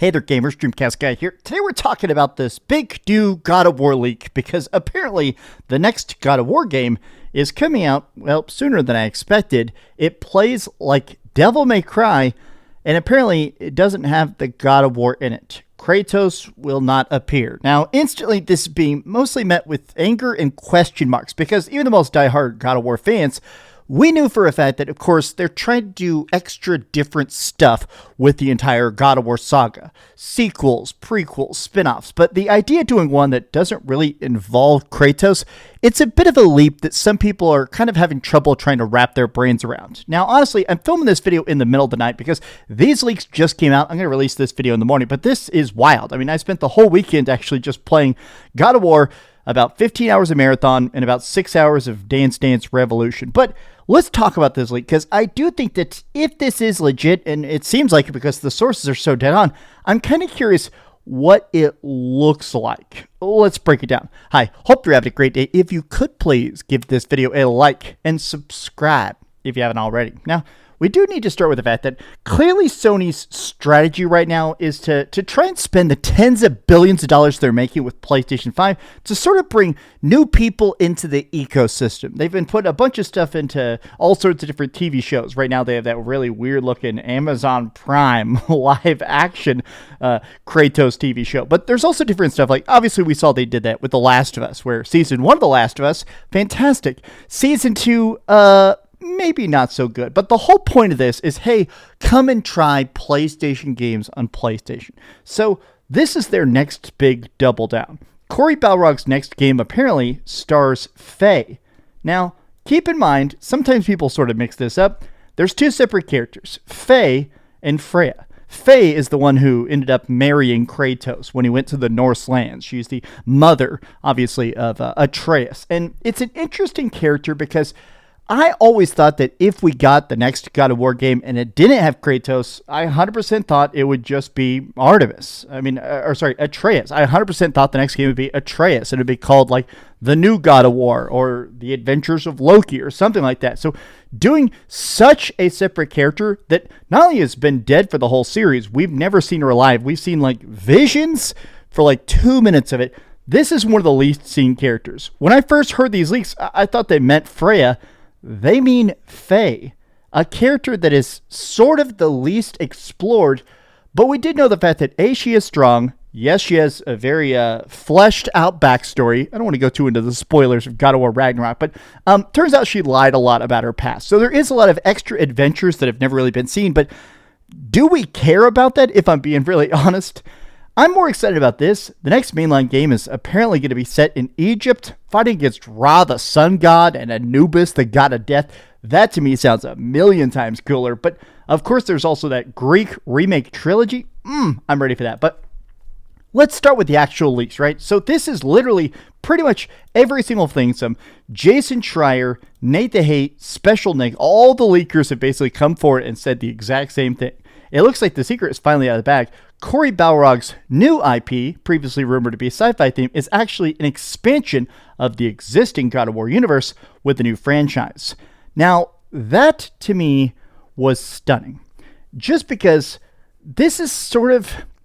Hey there gamers, DreamcastGuy here. Today we're talking about this big new God of War leak because apparently the next God of War game is coming out, well, sooner than I expected. It plays like Devil May Cry, and apparently it doesn't have the God of War in it. Kratos will not appear. Now, instantly this is being mostly met with anger and question marks because even the most diehard God of War fans, we knew for a fact that, of course, they're trying to do extra different stuff with the entire God of War saga. Sequels, prequels, spin-offs. But the idea of doing one that doesn't really involve Kratos, it's a bit of a leap that some people are kind of having trouble trying to wrap their brains around. Now, honestly, I'm filming this video in the middle of the night because these leaks just came out. I'm going to release this video in the morning, but this is wild. I mean, I spent the whole weekend actually just playing God of War, about 15 hours of marathon and about 6 hours of Dance Dance Revolution. But let's talk about this leak, because I do think that if this is legit, and it seems like it because the sources are so dead on, I'm kind of curious what it looks like. Let's break it down. Hi, hope you're having a great day. If you could please give this video a like and subscribe if you haven't already. Now, we do need to start with the fact that clearly Sony's strategy right now is to try and spend the tens of billions of dollars they're making with PlayStation 5 to sort of bring new people into the ecosystem. They've been putting a bunch of stuff into all sorts of different TV shows. Right now they have that really weird looking Amazon Prime live action Kratos TV show. But there's also different stuff. Like obviously we saw they did that with The Last of Us, where season 1 of The Last of Us, fantastic. Season 2, maybe not so good. But the whole point of this is, hey, come and try PlayStation games on PlayStation. So this is their next big double down. Cory Barlog's next game apparently stars Faye. Now, keep in mind, sometimes people sort of mix this up. There's two separate characters, Faye and Freya. Faye is the one who ended up marrying Kratos when he went to the Norse lands. She's the mother, obviously, of Atreus. And it's an interesting character because I always thought that if we got the next God of War game and it didn't have Kratos, I 100% thought it would just be Atreus. I 100% thought the next game would be Atreus. It would be called like the new God of War or the Adventures of Loki or something like that. So doing such a separate character that not only has been dead for the whole series, we've never seen her alive. We've seen like visions for like 2 minutes of it. This is one of the least seen characters. When I first heard these leaks, I thought they meant Freya. They mean Faye, a character that is sort of the least explored, but we did know the fact that A, she is strong. Yes, she has a very fleshed out backstory. I don't want to go too into the spoilers of God of War Ragnarok, but turns out she lied a lot about her past. So there is a lot of extra adventures that have never really been seen, but do we care about that, if I'm being really honest? I'm more excited about this. The next mainline game is apparently going to be set in Egypt, fighting against Ra, the sun god, and Anubis, the god of death. That to me sounds a million times cooler. But of course, there's also that Greek remake trilogy. I'm ready for that. But let's start with the actual leaks, right? So this is literally pretty much every single thing. Some Jason Schreier, NateTheHate, Special Nick, all the leakers have basically come forward and said the exact same thing. It looks like the secret is finally out of the bag. Cory Barlog's new IP, previously rumored to be a sci-fi theme, is actually an expansion of the existing God of War universe with a new franchise. Now, that to me was stunning. Just because this is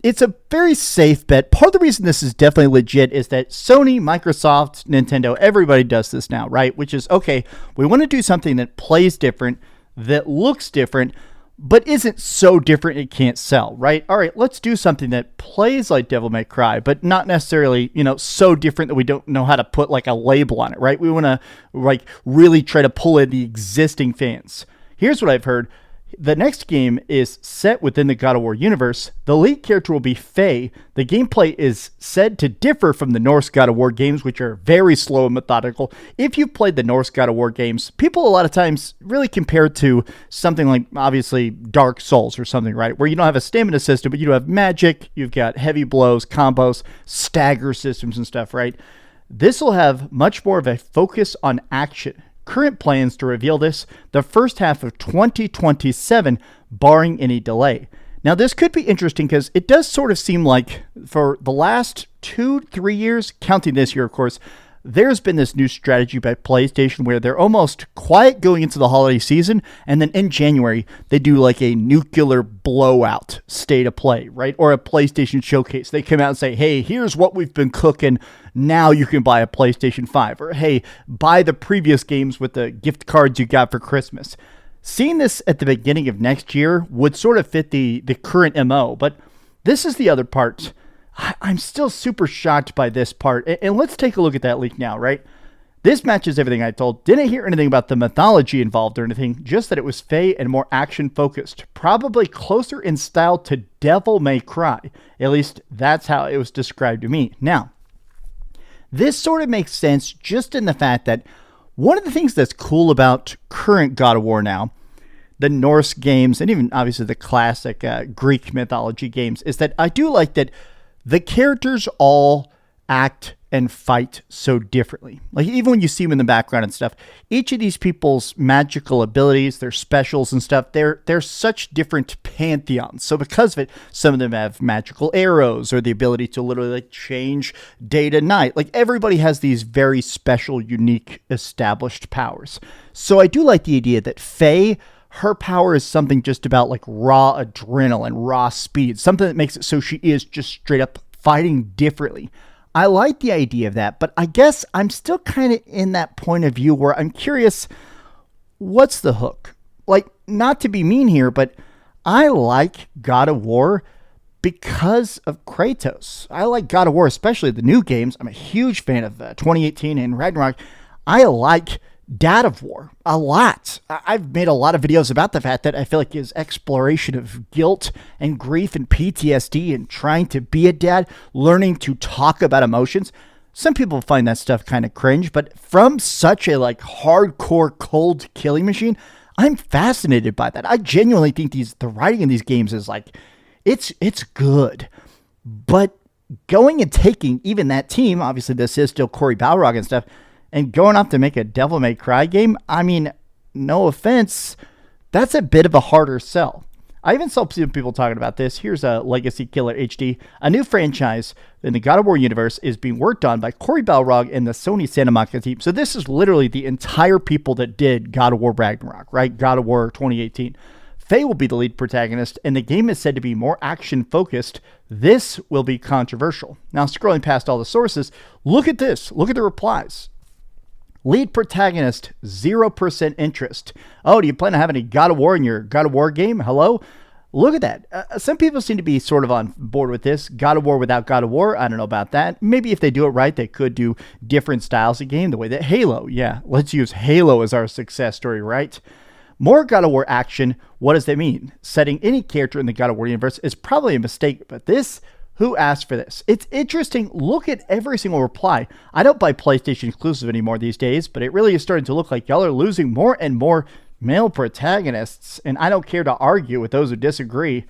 it's a very safe bet. Part of the reason this is definitely legit is that Sony, Microsoft, Nintendo, everybody does this now, right? Which is, okay, we want to do something that plays different, that looks different, but isn't so different it can't sell, right? All right, let's do something that plays like Devil May Cry, but not necessarily, so different that we don't know how to put like a label on it, right? We want to like really try to pull in the existing fans. Here's what I've heard. The next game is set within the God of War universe. The lead character will be Faye. The gameplay is said to differ from the Norse God of War games, which are very slow and methodical. If you've played the Norse God of War games, people a lot of times really compare it to something like, obviously, Dark Souls or something, right? Where you don't have a stamina system, but you do have magic, you've got heavy blows, combos, stagger systems and stuff, right? This will have much more of a focus on action. Current plans to reveal this the first half of 2027, barring any delay. Now, this could be interesting because it does sort of seem like for the last 2-3 years, counting this year, of course, there's been this new strategy by PlayStation where they're almost quiet going into the holiday season, and then in January, they do like a nuclear blowout state of play, right? Or a PlayStation showcase. They come out and say, hey, here's what we've been cooking. Now you can buy a PlayStation 5. Or, hey, buy the previous games with the gift cards you got for Christmas. Seeing this at the beginning of next year would sort of fit the current MO, but this is the other part. I'm still super shocked by this part. And let's take a look at that leak now, right? This matches everything I told. Didn't hear anything about the mythology involved or anything, just that it was Faye and more action-focused. Probably closer in style to Devil May Cry. At least that's how it was described to me. Now, this sort of makes sense just in the fact that one of the things that's cool about current God of War now, the Norse games, and even obviously the classic Greek mythology games, is that I do like that the characters all act and fight so differently. Like, even when you see them in the background and stuff, each of these people's magical abilities, their specials and stuff, they're such different pantheons. So because of it, some of them have magical arrows or the ability to literally like change day to night. Like, everybody has these very special, unique, established powers. So I do like the idea that Faye, her power is something just about like raw adrenaline, raw speed, something that makes it so she is just straight up fighting differently. I like the idea of that, but I guess I'm still kind of in that point of view where I'm curious, what's the hook? Like, not to be mean here, but I like God of War because of Kratos. I like God of War, especially the new games. I'm a huge fan of 2018 and Ragnarok. I like Dad of War a lot. I've made a lot of videos about the fact that I feel like his exploration of guilt and grief and PTSD and trying to be a dad, learning to talk about emotions. Some people find that stuff kind of cringe, but from such a like hardcore cold killing machine, I'm fascinated by that. I genuinely think the writing in these games is like, it's good. But going and taking even that team, obviously this is still Cory Barlog and stuff, and going off to make a Devil May Cry game, I mean, no offense, that's a bit of a harder sell. I even saw some people talking about this. Here's a Legacy Killer HD. A new franchise in the God of War universe is being worked on by Cory Barlog and the Sony Santa Monica team. So this is literally the entire people that did God of War Ragnarok, right? God of War 2018. Faye will be the lead protagonist, and the game is said to be more action-focused. This will be controversial. Now, scrolling past all the sources, look at this. Look at the replies. Lead protagonist, 0% interest. Oh, do you plan on having a God of War in your God of War game? Hello? Look at that. Some people seem to be sort of on board with this. God of War without God of War, I don't know about that. Maybe if they do it right, they could do different styles of game, the way that Halo. Yeah, let's use Halo as our success story, right? More God of War action, what does that mean? Setting any character in the God of War universe is probably a mistake, but this... Who asked for this? It's interesting. Look at every single reply. I don't buy PlayStation exclusive anymore these days, but it really is starting to look like y'all are losing more and more male protagonists, and I don't care to argue with those who disagree.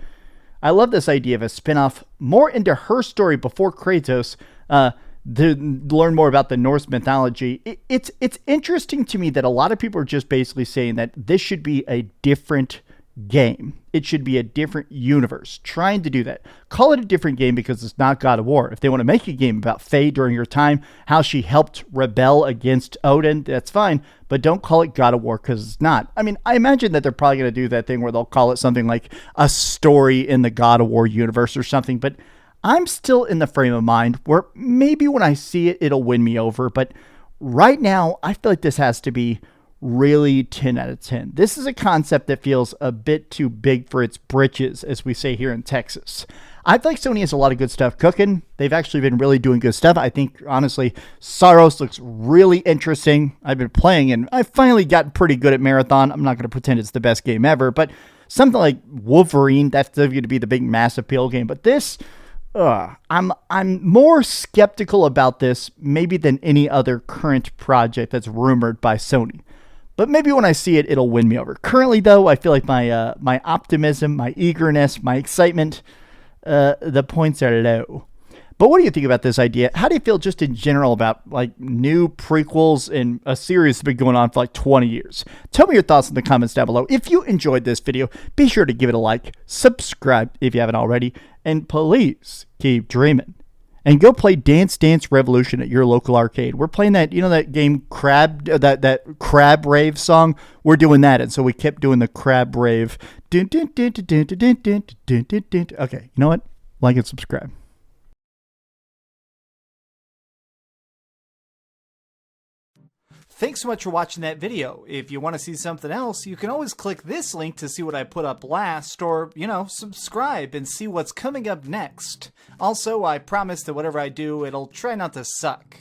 I love this idea of a spinoff more into her story before Kratos to learn more about the Norse mythology. It's interesting to me that a lot of people are just basically saying that this should be a different game. It should be a different universe. Trying to do that. Call it a different game because it's not God of War. If they want to make a game about Faye during her time, how she helped rebel against Odin, that's fine. But don't call it God of War because it's not. I mean, I imagine that they're probably going to do that thing where they'll call it something like a story in the God of War universe or something. But I'm still in the frame of mind where maybe when I see it, it'll win me over. But right now, I feel like this has to be really 10 out of 10. This is a concept that feels a bit too big for its britches, as we say here in Texas. I feel like Sony has a lot of good stuff cooking. They've actually been really doing good stuff. I think, honestly, Saros looks really interesting. I've been playing, and I've finally gotten pretty good at Marathon. I'm not going to pretend it's the best game ever, but something like Wolverine, that's going to be the big mass appeal game. But this, I'm more skeptical about this maybe than any other current project that's rumored by Sony. But maybe when I see it, it'll win me over. Currently, though, I feel like my optimism, my eagerness, my excitement, the points are low. But what do you think about this idea? How do you feel just in general about like new prequels in a series that's been going on for like 20 years? Tell me your thoughts in the comments down below. If you enjoyed this video, be sure to give it a like, subscribe if you haven't already, and please keep dreaming. and go play Dance Dance Revolution at your local arcade. We're playing that, that game that Crab Rave song. We're doing that, and so we kept doing the Crab Rave. Okay, you know what? Like and subscribe. Thanks so much for watching that video. If you want to see something else, you can always click this link to see what I put up last, or, subscribe and see what's coming up next. Also, I promise that whatever I do, it'll try not to suck.